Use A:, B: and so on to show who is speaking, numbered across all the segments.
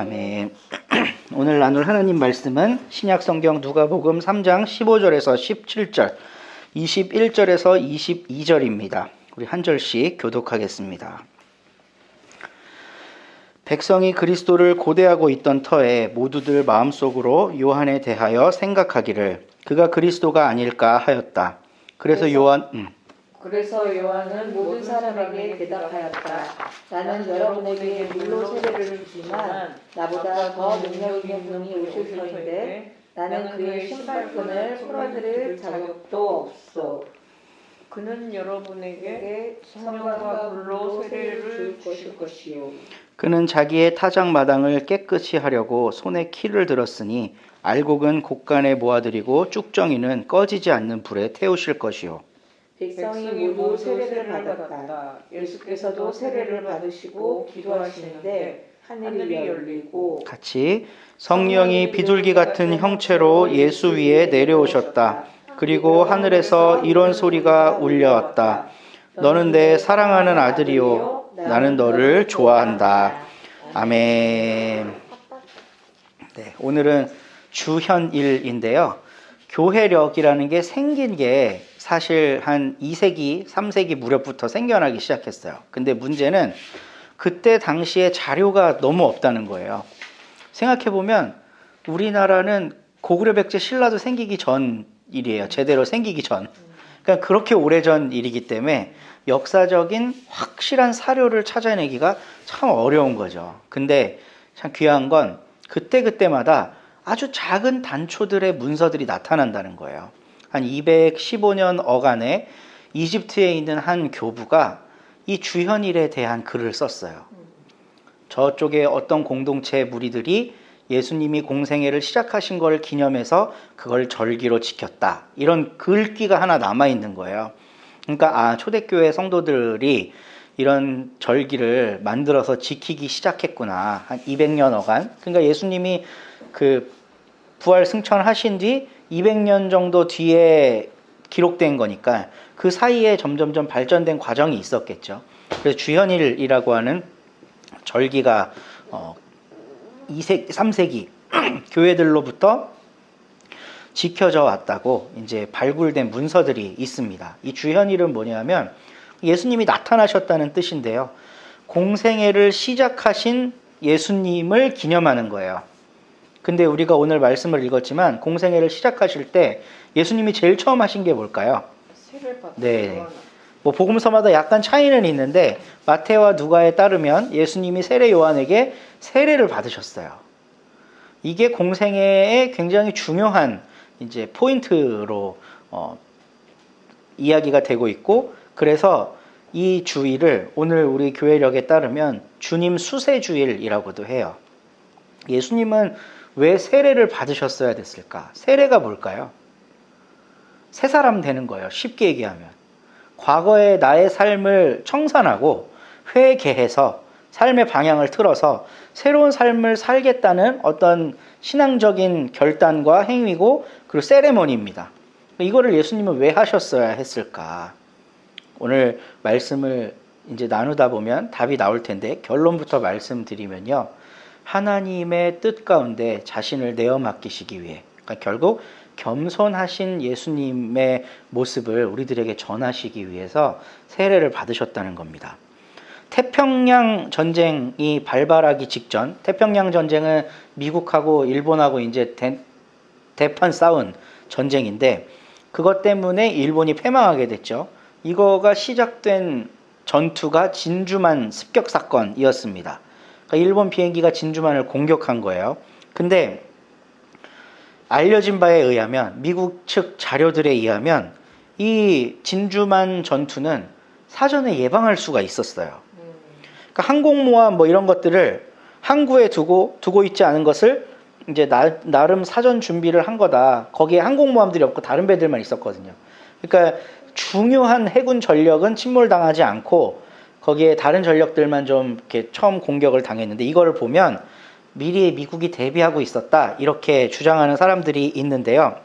A: 아멘. 오늘 나눌 하나님 말씀은 신약성경 누가복음 3장 15절에서 17절, 21절에서 22절입니다. 우리 한 절씩 교독하겠습니다. 백성이 그리스도를 고대하고 있던 터에 모두들 마음속으로 요한에 대하여 생각하기를 그가 그리스도가 아닐까 하였다. 그래서 요한은
B: 모든 사람에게 대답하였다. 나는 여러분에게 물로 세례를 주지만 나보다 더 능력 있는 분이 오실 터인데 나는 그의 신발끈을 풀어드릴 자격도 없소.
C: 그는 여러분에게 성령과 물로 세례를 줄 것이요.
A: 그는 자기의 타작마당을 깨끗이 하려고 손에 키를 들었으니 알곡은 곡간에 모아들이고 쭉정이는 꺼지지 않는 불에 태우실 것이요.
B: 백성이 모두 세례를 받았다. 예수께서도 세례를 받으시고 기도하시는데 하늘이 열리고
A: 같이 성령이 비둘기 같은 형체로 예수 위에 내려오셨다. 그리고 하늘에서 이런 소리가 울려왔다. 너는 내 사랑하는 아들이요 나는 너를 좋아한다. 아멘. 네, 오늘은 주현일인데요. 교회력이라는 게 생긴 게 사실 한 2세기, 3세기 무렵부터 생겨나기 시작했어요. 근데 문제는 그때 당시에 자료가 너무 없다는 거예요. 생각해보면 우리나라는 고구려 백제 신라도 생기기 전 일이에요. 제대로 생기기 전. 그러니까 그렇게 오래전 일이기 때문에 역사적인 확실한 사료를 찾아내기가 참 어려운 거죠. 근데 참 귀한 건 그때마다 아주 작은 단초들의 문서들이 나타난다는 거예요. 한 215년 어간에 이집트에 있는 한 교부가 이 주현일에 대한 글을 썼어요. 저쪽에 어떤 공동체 무리들이 예수님이 공생애를 시작하신 걸 기념해서 그걸 절기로 지켰다. 이런 글귀가 하나 남아있는 거예요. 그러니까 초대교회 성도들이 이런 절기를 만들어서 지키기 시작했구나. 한 200년 어간. 그러니까 예수님이 그 부활 승천하신 뒤 200년 정도 뒤에 기록된 거니까 그 사이에 점점점 발전된 과정이 있었겠죠. 그래서 주현일이라고 하는 절기가 2세기, 3세기 교회들로부터 지켜져 왔다고 이제 발굴된 문서들이 있습니다. 이 주현일은 뭐냐면 예수님이 나타나셨다는 뜻인데요. 공생애를 시작하신 예수님을 기념하는 거예요. 근데 우리가 오늘 말씀을 읽었지만 공생애를 시작하실 때 예수님이 제일 처음 하신 게 뭘까요?
C: 세례를 받았어요.
A: 네. 뭐 복음서마다 약간 차이는 있는데 마태와 누가에 따르면 예수님이 세례 요한에게 세례를 받으셨어요. 이게 공생애의 굉장히 중요한 이제 포인트로 이야기가 되고 있고, 그래서 이 주일을 오늘 우리 교회력에 따르면 주님 수세주일이라고도 해요. 예수님은 왜 세례를 받으셨어야 됐을까? 세례가 뭘까요? 새 사람 되는 거예요. 쉽게 얘기하면. 과거의 나의 삶을 청산하고 회개해서 삶의 방향을 틀어서 새로운 삶을 살겠다는 어떤 신앙적인 결단과 행위고, 그리고 세레머니입니다. 이거를 예수님은 왜 하셨어야 했을까? 오늘 말씀을 이제 나누다 보면 답이 나올 텐데 결론부터 말씀드리면요. 하나님의 뜻 가운데 자신을 내어 맡기시기 위해, 그러니까 결국 겸손하신 예수님의 모습을 우리들에게 전하시기 위해서 세례를 받으셨다는 겁니다. 태평양 전쟁이 발발하기 직전, 태평양 전쟁은 미국하고 일본하고 이제 대판 싸운 전쟁인데 그것 때문에 일본이 패망하게 됐죠. 이거가 시작된 전투가 진주만 습격 사건이었습니다. 그러니까 일본 비행기가 진주만을 공격한 거예요. 근데 알려진 바에 의하면, 미국 측 자료들에 의하면 이 진주만 전투는 사전에 예방할 수가 있었어요. 그러니까 항공모함 뭐 이런 것들을 항구에 두고 있지 않은 것을 이제 나름 사전 준비를 한 거다. 거기에 항공모함들이 없고 다른 배들만 있었거든요. 그러니까 중요한 해군 전력은 침몰당하지 않고 거기에 다른 전력들만 좀 이렇게 처음 공격을 당했는데, 이거를 보면 미리 미국이 대비하고 있었다 이렇게 주장하는 사람들이 있는데요.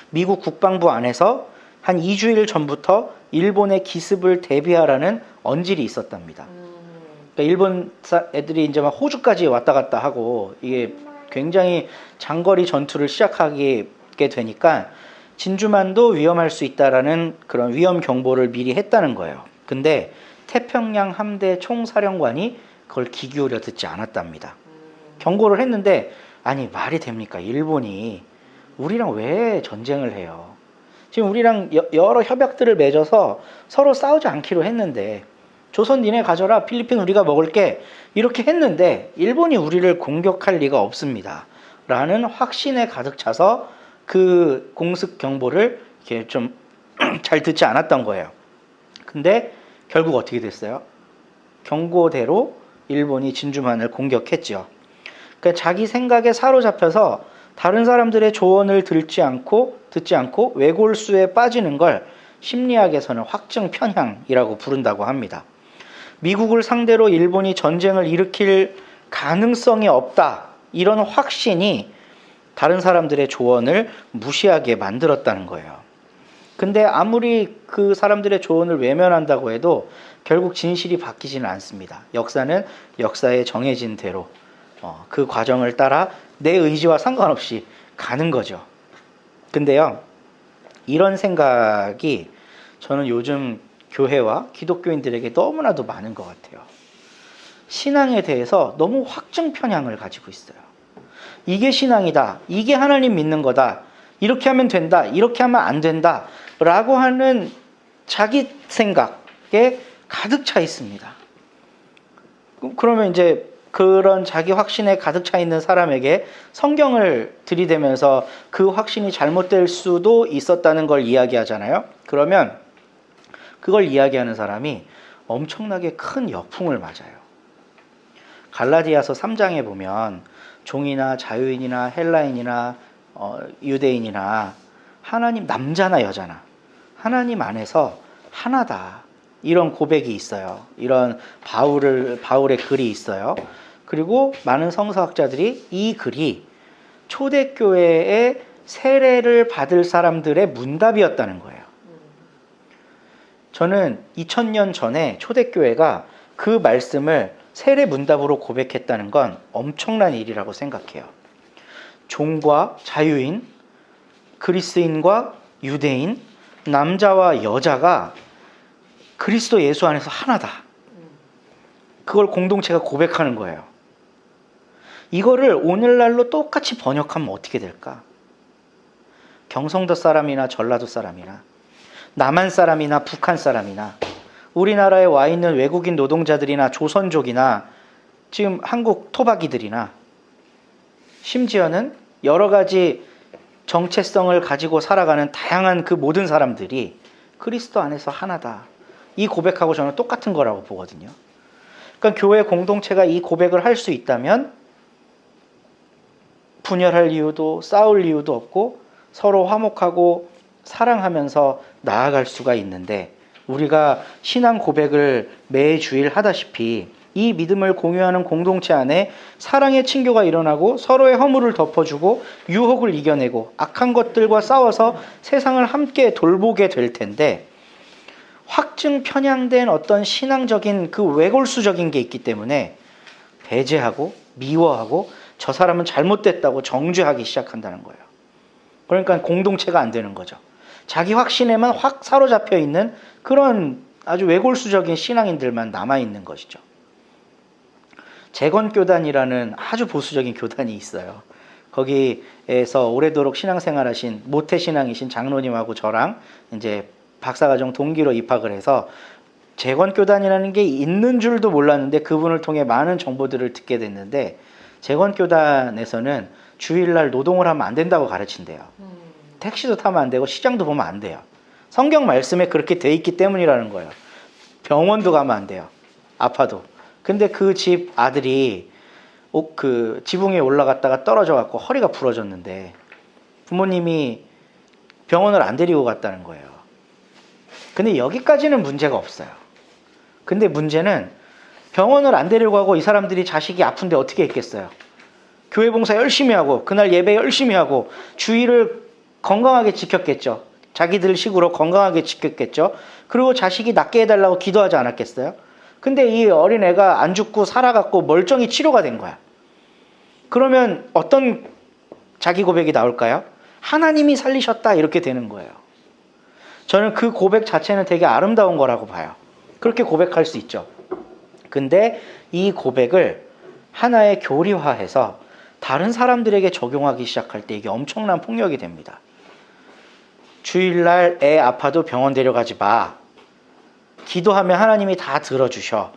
A: 미국 국방부 안에서 한 2주일 전부터 일본의 기습을 대비하라는 언질이 있었답니다. 그러니까 일본 애들이 이제 막 호주까지 왔다 갔다 하고 이게 굉장히 장거리 전투를 시작하게 되니까 진주만도 위험할 수 있다라는 그런 위험 경보를 미리 했다는 거예요. 근데 태평양 함대 총사령관이 그걸 귀 기울여 듣지 않았답니다. 경고를 했는데 아니 말이 됩니까? 일본이 우리랑 왜 전쟁을 해요? 지금 우리랑 여러 협약들을 맺어서 서로 싸우지 않기로 했는데 조선 니네 가져라, 필리핀 우리가 먹을게, 이렇게 했는데 일본이 우리를 공격할 리가 없습니다 라는 확신에 가득 차서 그 공습 경보를 이렇게 좀 잘 듣지 않았던 거예요. 근데 결국 어떻게 됐어요? 경고대로 일본이 진주만을 공격했죠. 그러니까 자기 생각에 사로잡혀서 다른 사람들의 조언을 듣지 않고 외골수에 빠지는 걸 심리학에서는 확증 편향이라고 부른다고 합니다. 미국을 상대로 일본이 전쟁을 일으킬 가능성이 없다, 이런 확신이 다른 사람들의 조언을 무시하게 만들었다는 거예요. 근데 아무리 그 사람들의 조언을 외면한다고 해도 결국 진실이 바뀌지는 않습니다. 역사는 역사에 정해진 대로 그 과정을 따라 내 의지와 상관없이 가는 거죠. 근데요, 이런 생각이 저는 요즘 교회와 기독교인들에게 너무나도 많은 것 같아요. 신앙에 대해서 너무 확증 편향을 가지고 있어요. 이게 신앙이다, 이게 하나님 믿는 거다, 이렇게 하면 된다, 이렇게 하면 안 된다 라고 하는 자기 생각에 가득 차 있습니다. 그러면 이제 그런 자기 확신에 가득 차 있는 사람에게 성경을 들이대면서 그 확신이 잘못될 수도 있었다는 걸 이야기하잖아요. 그러면 그걸 이야기하는 사람이 엄청나게 큰 역풍을 맞아요. 갈라디아서 3장에 보면 종이나 자유인이나 헬라인이나 유대인이나 하나님, 남자나 여자나 하나님 안에서 하나다, 이런 고백이 있어요. 이런 바울의 글이 있어요. 그리고 많은 성서학자들이 이 글이 초대교회의 세례를 받을 사람들의 문답이었다는 거예요. 저는 2000년 전에 초대교회가 그 말씀을 세례 문답으로 고백했다는 건 엄청난 일이라고 생각해요. 종과 자유인, 그리스인과 유대인, 남자와 여자가 그리스도 예수 안에서 하나다, 그걸 공동체가 고백하는 거예요. 이거를 오늘날로 똑같이 번역하면 어떻게 될까? 경성도 사람이나 전라도 사람이나 남한 사람이나 북한 사람이나 우리나라에 와 있는 외국인 노동자들이나 조선족이나 지금 한국 토박이들이나 심지어는 여러 가지 정체성을 가지고 살아가는 다양한 그 모든 사람들이 그리스도 안에서 하나다, 이 고백하고 저는 똑같은 거라고 보거든요. 그러니까 교회 공동체가 이 고백을 할 수 있다면 분열할 이유도 싸울 이유도 없고 서로 화목하고 사랑하면서 나아갈 수가 있는데, 우리가 신앙 고백을 매주일 하다시피 이 믿음을 공유하는 공동체 안에 사랑의 친교가 일어나고 서로의 허물을 덮어주고 유혹을 이겨내고 악한 것들과 싸워서 세상을 함께 돌보게 될 텐데, 확증 편향된 어떤 신앙적인 그 외골수적인 게 있기 때문에 배제하고 미워하고 저 사람은 잘못됐다고 정죄하기 시작한다는 거예요. 그러니까 공동체가 안 되는 거죠. 자기 확신에만 확 사로잡혀 있는 그런 아주 외골수적인 신앙인들만 남아있는 것이죠. 재건교단이라는 아주 보수적인 교단이 있어요. 거기에서 오래도록 신앙생활하신 모태신앙이신 장로님하고 저랑 이제 박사과정 동기로 입학을 해서 재건교단이라는 게 있는 줄도 몰랐는데 그분을 통해 많은 정보들을 듣게 됐는데, 재건교단에서는 주일날 노동을 하면 안 된다고 가르친대요. 택시도 타면 안 되고 시장도 보면 안 돼요. 성경 말씀에 그렇게 돼 있기 때문이라는 거예요. 병원도 가면 안 돼요, 아파도. 근데 그 집 아들이 그 지붕에 올라갔다가 떨어져 갖고 허리가 부러졌는데 부모님이 병원을 안 데리고 갔다는 거예요. 근데 여기까지는 문제가 없어요. 근데 문제는 병원을 안 데리고 가고 이 사람들이 자식이 아픈데 어떻게 했겠어요? 교회 봉사 열심히 하고 그날 예배 열심히 하고 주일을 건강하게 지켰겠죠. 자기들 식으로 건강하게 지켰겠죠. 그리고 자식이 낫게 해달라고 기도하지 않았겠어요? 근데 이 어린애가 안 죽고 살아갖고 멀쩡히 치료가 된 거야. 그러면 어떤 자기 고백이 나올까요? 하나님이 살리셨다 이렇게 되는 거예요. 저는 그 고백 자체는 되게 아름다운 거라고 봐요. 그렇게 고백할 수 있죠. 근데 이 고백을 하나의 교리화해서 다른 사람들에게 적용하기 시작할 때 이게 엄청난 폭력이 됩니다. 주일날 애 아파도 병원 데려가지 마. 기도하면 하나님이 다 들어주셔.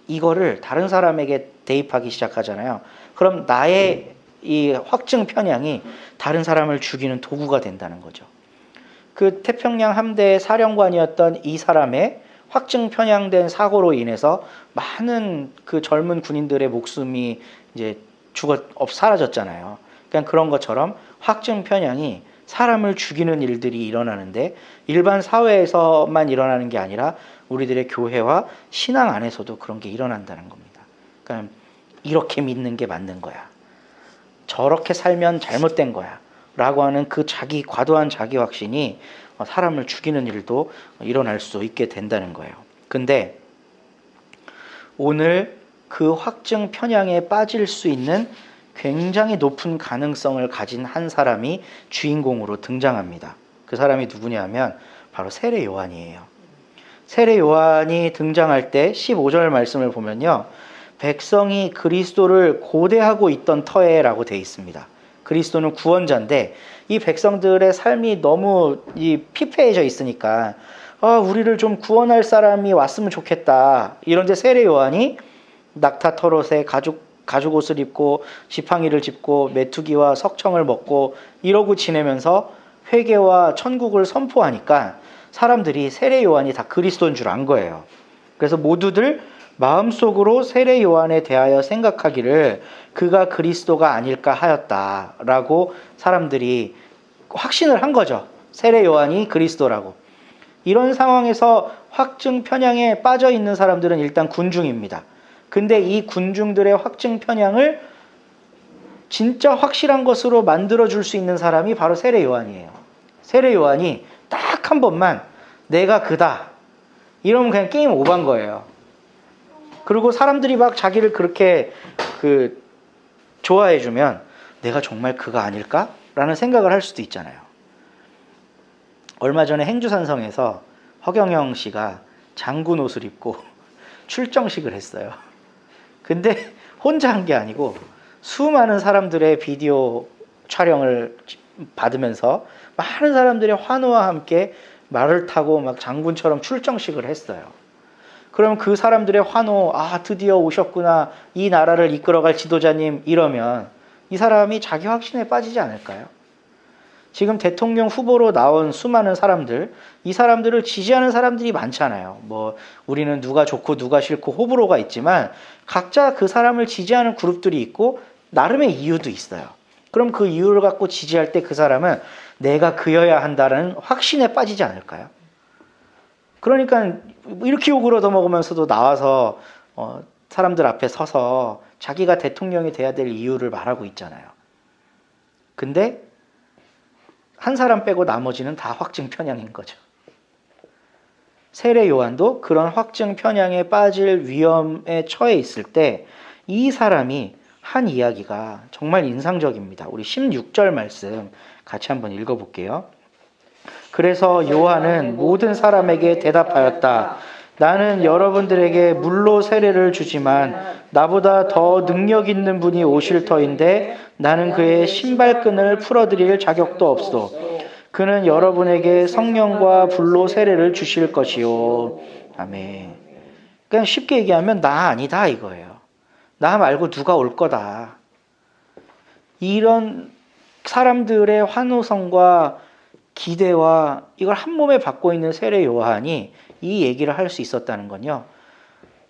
A: 이거를 다른 사람에게 대입하기 시작하잖아요. 그럼 나의 이 확증 편향이 다른 사람을 죽이는 도구가 된다는 거죠. 그 태평양 함대의 사령관이었던 이 사람의 확증 편향된 사고로 인해서 많은 그 젊은 군인들의 목숨이 이제 사라졌잖아요. 그러니까 그런 것처럼 확증 편향이 사람을 죽이는 일들이 일어나는데 일반 사회에서만 일어나는 게 아니라 우리들의 교회와 신앙 안에서도 그런 게 일어난다는 겁니다. 그러니까 이렇게 믿는 게 맞는 거야. 저렇게 살면 잘못된 거야. 라고 하는 그 과도한 자기 확신이 사람을 죽이는 일도 일어날 수 있게 된다는 거예요. 근데 오늘 그 확증 편향에 빠질 수 있는 굉장히 높은 가능성을 가진 한 사람이 주인공으로 등장합니다. 그 사람이 누구냐 하면 바로 세례 요한이에요. 세례 요한이 등장할 때 15절 말씀을 보면요. 백성이 그리스도를 고대하고 있던 터에라고 되어 있습니다. 그리스도는 구원자인데 이 백성들의 삶이 너무 피폐해져 있으니까 우리를 좀 구원할 사람이 왔으면 좋겠다. 이런데 세례 요한이 낙타 털옷에 가죽 옷을 입고 지팡이를 짚고 메뚜기와 석청을 먹고 이러고 지내면서 회개와 천국을 선포하니까 사람들이 세례 요한이 다 그리스도인 줄 안 거예요. 그래서 모두들 마음속으로 세례 요한에 대하여 생각하기를 그가 그리스도가 아닐까 하였다라고 사람들이 확신을 한 거죠. 세례 요한이 그리스도라고. 이런 상황에서 확증 편향에 빠져 있는 사람들은 일단 군중입니다. 근데 이 군중들의 확증 편향을 진짜 확실한 것으로 만들어줄 수 있는 사람이 바로 세례 요한이에요. 세례 요한이 딱 한 번만 내가 그다 이러면 그냥 게임 오버한 거예요. 그리고 사람들이 막 자기를 그렇게 좋아해주면 내가 정말 그가 아닐까? 라는 생각을 할 수도 있잖아요. 얼마 전에 행주산성에서 허경영 씨가 장군 옷을 입고 출정식을 했어요. 근데 혼자 한 게 아니고 수많은 사람들의 비디오 촬영을 받으면서 많은 사람들의 환호와 함께 말을 타고 막 장군처럼 출정식을 했어요. 그럼 그 사람들의 환호, 드디어 오셨구나, 이 나라를 이끌어갈 지도자님 이러면 이 사람이 자기 확신에 빠지지 않을까요? 지금 대통령 후보로 나온 수많은 사람들, 이 사람들을 지지하는 사람들이 많잖아요. 우리는 누가 좋고 누가 싫고 호불호가 있지만 각자 그 사람을 지지하는 그룹들이 있고 나름의 이유도 있어요. 그럼 그 이유를 갖고 지지할 때 그 사람은 내가 그여야 한다는 확신에 빠지지 않을까요? 그러니까 이렇게 욕을 얻어먹으면서도 나와서 사람들 앞에 서서 자기가 대통령이 돼야 될 이유를 말하고 있잖아요. 근데 한 사람 빼고 나머지는 다 확증 편향인 거죠. 세례 요한도 그런 확증 편향에 빠질 위험에 처해 있을 때 이 사람이 한 이야기가 정말 인상적입니다. 우리 16절 말씀 같이 한번 읽어볼게요. 그래서 요한은 모든 사람에게 대답하였다. 나는 여러분들에게 물로 세례를 주지만 나보다 더 능력 있는 분이 오실 터인데 나는 그의 신발끈을 풀어드릴 자격도 없소. 그는 여러분에게 성령과 불로 세례를 주실 것이요. 아멘. 그냥 쉽게 얘기하면 나 아니다 이거예요. 나 말고 누가 올 거다. 이런 사람들의 환호성과 기대와 이걸 한 몸에 받고 있는 세례 요한이 이 얘기를 할 수 있었다는 건요.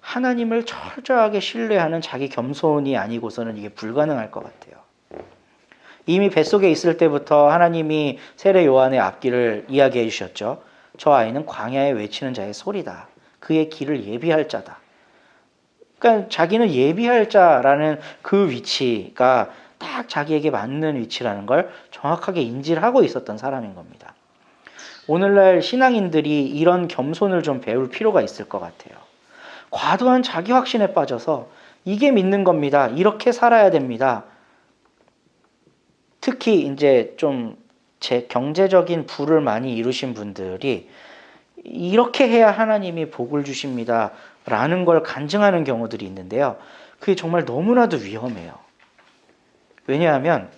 A: 하나님을 철저하게 신뢰하는 자기 겸손이 아니고서는 이게 불가능할 것 같아요. 이미 뱃속에 있을 때부터 하나님이 세례 요한의 앞길을 이야기해 주셨죠. 저 아이는 광야에 외치는 자의 소리다. 그의 길을 예비할 자다. 그러니까 자기는 예비할 자라는 그 위치가 딱 자기에게 맞는 위치라는 걸 정확하게 인지를 하고 있었던 사람인 겁니다. 오늘날 신앙인들이 이런 겸손을 좀 배울 필요가 있을 것 같아요. 과도한 자기 확신에 빠져서 이게 믿는 겁니다. 이렇게 살아야 됩니다. 특히 이제 좀 제 경제적인 부를 많이 이루신 분들이 이렇게 해야 하나님이 복을 주십니다. 라는 걸 간증하는 경우들이 있는데요. 그게 정말 너무나도 위험해요. 왜냐하면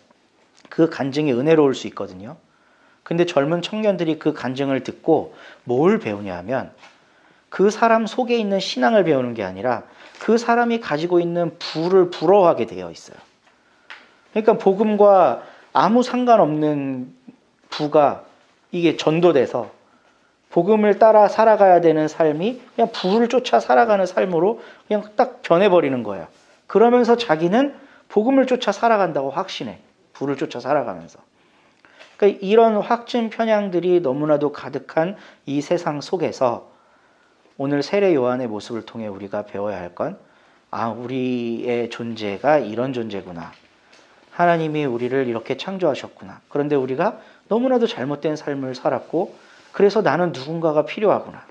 A: 그 간증이 은혜로울 수 있거든요. 근데 젊은 청년들이 그 간증을 듣고 뭘 배우냐 하면 그 사람 속에 있는 신앙을 배우는 게 아니라 그 사람이 가지고 있는 부를 부러워하게 되어 있어요. 그러니까 복음과 아무 상관없는 부가 이게 전도돼서 복음을 따라 살아가야 되는 삶이 그냥 부를 쫓아 살아가는 삶으로 그냥 딱 변해버리는 거예요. 그러면서 자기는 복음을 쫓아 살아간다고 확신해. 부를 쫓아 살아가면서. 그러니까 이런 확증 편향들이 너무나도 가득한 이 세상 속에서 오늘 세례 요한의 모습을 통해 우리가 배워야 할 건, 우리의 존재가 이런 존재구나. 하나님이 우리를 이렇게 창조하셨구나. 그런데 우리가 너무나도 잘못된 삶을 살았고, 그래서 나는 누군가가 필요하구나.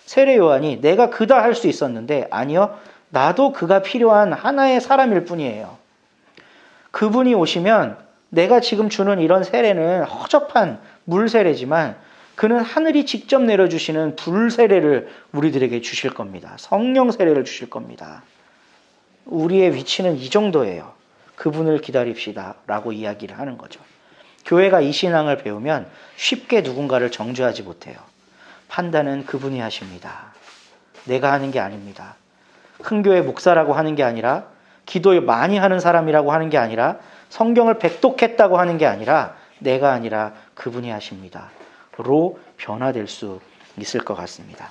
A: 세례 요한이 내가 그다 할 수 있었는데, 아니요, 나도 그가 필요한 하나의 사람일 뿐이에요. 그분이 오시면 내가 지금 주는 이런 세례는 허접한 물 세례지만 그는 하늘이 직접 내려주시는 불 세례를 우리들에게 주실 겁니다. 성령 세례를 주실 겁니다. 우리의 위치는 이 정도예요. 그분을 기다립시다 라고 이야기를 하는 거죠. 교회가 이 신앙을 배우면 쉽게 누군가를 정죄하지 못해요. 판단은 그분이 하십니다. 내가 하는 게 아닙니다. 큰교회 목사라고 하는 게 아니라, 기도 많이 하는 사람이라고 하는 게 아니라, 성경을 백독했다고 하는 게 아니라 내가 아니라 그분이 하십니다. 로 변화될 수 있을 것 같습니다.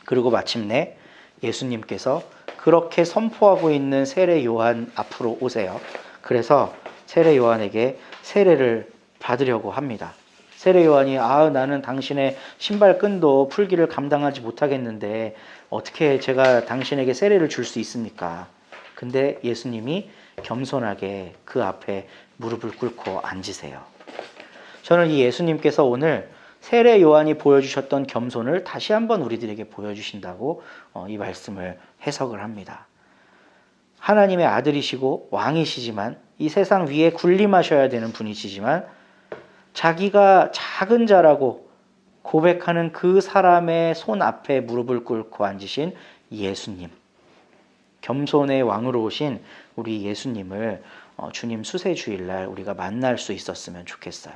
A: 그리고 마침내 예수님께서 그렇게 선포하고 있는 세례 요한 앞으로 오세요. 그래서 세례 요한에게 세례를 받으려고 합니다. 세례 요한이 나는 당신의 신발끈도 풀기를 감당하지 못하겠는데 어떻게 제가 당신에게 세례를 줄 수 있습니까? 근데 예수님이 겸손하게 그 앞에 무릎을 꿇고 앉으세요. 저는 이 예수님께서 오늘 세례 요한이 보여주셨던 겸손을 다시 한번 우리들에게 보여주신다고 이 말씀을 해석을 합니다. 하나님의 아들이시고 왕이시지만 이 세상 위에 군림하셔야 되는 분이시지만 자기가 작은 자라고 고백하는 그 사람의 손 앞에 무릎을 꿇고 앉으신 예수님, 겸손의 왕으로 오신 우리 예수님을 주님 수세주일날 우리가 만날 수 있었으면 좋겠어요.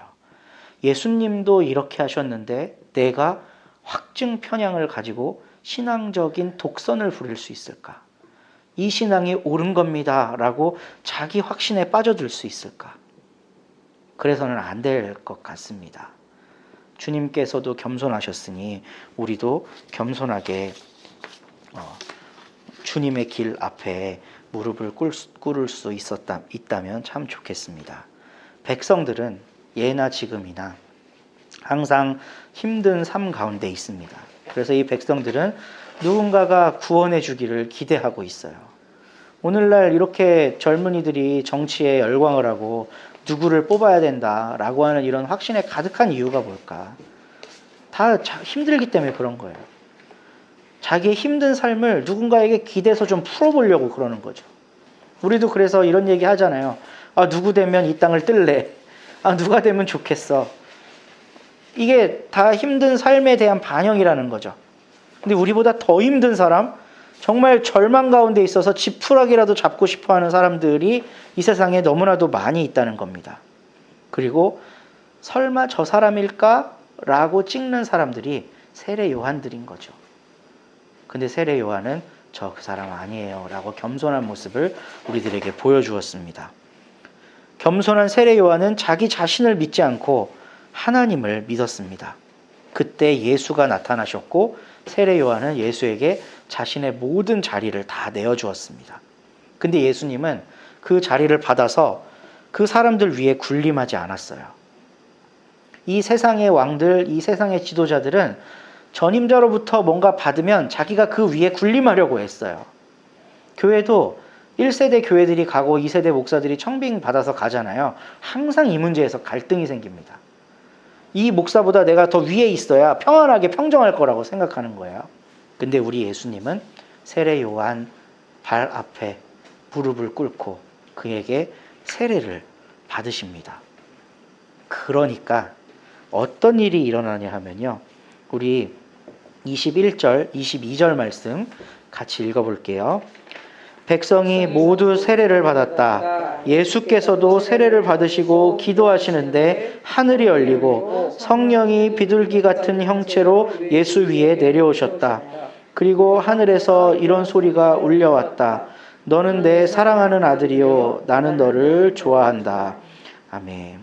A: 예수님도 이렇게 하셨는데 내가 확증 편향을 가지고 신앙적인 독선을 부릴 수 있을까? 이 신앙이 옳은 겁니다 라고 자기 확신에 빠져들 수 있을까? 그래서는 안 될 것 같습니다. 주님께서도 겸손하셨으니 우리도 겸손하게 주님의 길 앞에 무릎을 꿇을 수 있다면 참 좋겠습니다. 백성들은 예나 지금이나 항상 힘든 삶 가운데 있습니다. 그래서 이 백성들은 누군가가 구원해 주기를 기대하고 있어요. 오늘날 이렇게 젊은이들이 정치에 열광을 하고 누구를 뽑아야 된다라고 하는 이런 확신에 가득한 이유가 뭘까? 다 힘들기 때문에 그런 거예요. 자기의 힘든 삶을 누군가에게 기대서 좀 풀어보려고 그러는 거죠. 우리도 그래서 이런 얘기 하잖아요. 누구 되면 이 땅을 뜰래? 누가 되면 좋겠어? 이게 다 힘든 삶에 대한 반영이라는 거죠. 근데 우리보다 더 힘든 사람, 정말 절망 가운데 있어서 지푸라기라도 잡고 싶어하는 사람들이 이 세상에 너무나도 많이 있다는 겁니다. 그리고 설마 저 사람일까? 라고 찍는 사람들이 세례 요한들인 거죠. 근데 세례 요한은 저 그 사람 아니에요 라고 겸손한 모습을 우리들에게 보여주었습니다. 겸손한 세례 요한은 자기 자신을 믿지 않고 하나님을 믿었습니다. 그때 예수가 나타나셨고 세례 요한은 예수에게 자신의 모든 자리를 다 내어주었습니다. 근데 예수님은 그 자리를 받아서 그 사람들 위에 군림하지 않았어요. 이 세상의 왕들, 이 세상의 지도자들은 전임자로부터 뭔가 받으면 자기가 그 위에 군림하려고 했어요. 교회도 1세대 교회들이 가고 2세대 목사들이 청빙 받아서 가잖아요. 항상 이 문제에서 갈등이 생깁니다. 이 목사보다 내가 더 위에 있어야 평안하게 평정할 거라고 생각하는 거예요. 근데 우리 예수님은 세례 요한 발 앞에 무릎을 꿇고 그에게 세례를 받으십니다. 그러니까 어떤 일이 일어나냐 하면요. 우리 21절, 22절 말씀 같이 읽어볼게요. 백성이 모두 세례를 받았다. 예수께서도 세례를 받으시고 기도하시는데 하늘이 열리고 성령이 비둘기 같은 형체로 예수 위에 내려오셨다. 그리고 하늘에서 이런 소리가 울려왔다. 너는 내 사랑하는 아들이요 나는 너를 좋아한다. 아멘.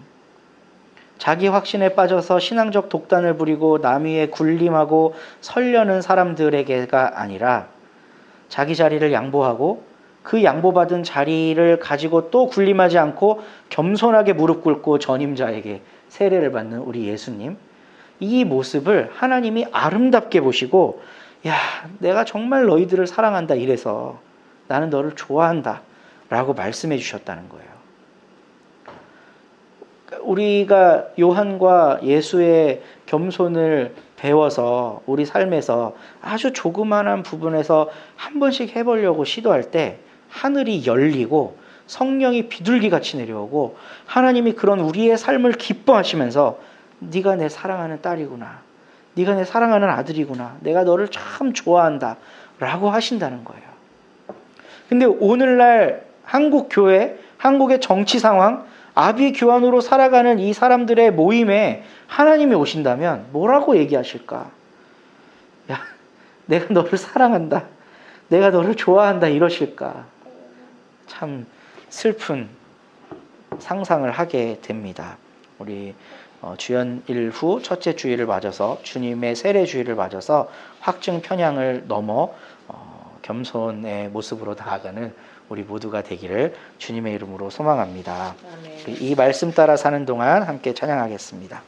A: 자기 확신에 빠져서 신앙적 독단을 부리고 남 위에 군림하고 설려는 사람들에게가 아니라 자기 자리를 양보하고 그 양보받은 자리를 가지고 또 군림하지 않고 겸손하게 무릎 꿇고 전임자에게 세례를 받는 우리 예수님, 이 모습을 하나님이 아름답게 보시고 야, 내가 정말 너희들을 사랑한다 이래서 나는 너를 좋아한다 라고 말씀해 주셨다는 거예요. 우리가 요한과 예수의 겸손을 배워서 우리 삶에서 아주 조그마한 부분에서 한 번씩 해보려고 시도할 때 하늘이 열리고 성령이 비둘기같이 내려오고 하나님이 그런 우리의 삶을 기뻐하시면서 네가 내 사랑하는 딸이구나, 네가 내 사랑하는 아들이구나, 내가 너를 참 좋아한다 라고 하신다는 거예요. 근데 오늘날 한국 교회, 한국의 정치 상황, 아비 규환으로 살아가는 이 사람들의 모임에 하나님이 오신다면 뭐라고 얘기하실까? 야, 내가 너를 사랑한다, 내가 너를 좋아한다 이러실까? 참 슬픈 상상을 하게 됩니다. 우리 주연일 후 첫째 주일을 맞아서 주님의 세례 주일을 맞아서 확증 편향을 넘어 겸손의 모습으로 나아가는 우리 모두가 되기를 주님의 이름으로 소망합니다.
B: 아멘.
A: 이 말씀 따라 사는 동안 함께 찬양하겠습니다.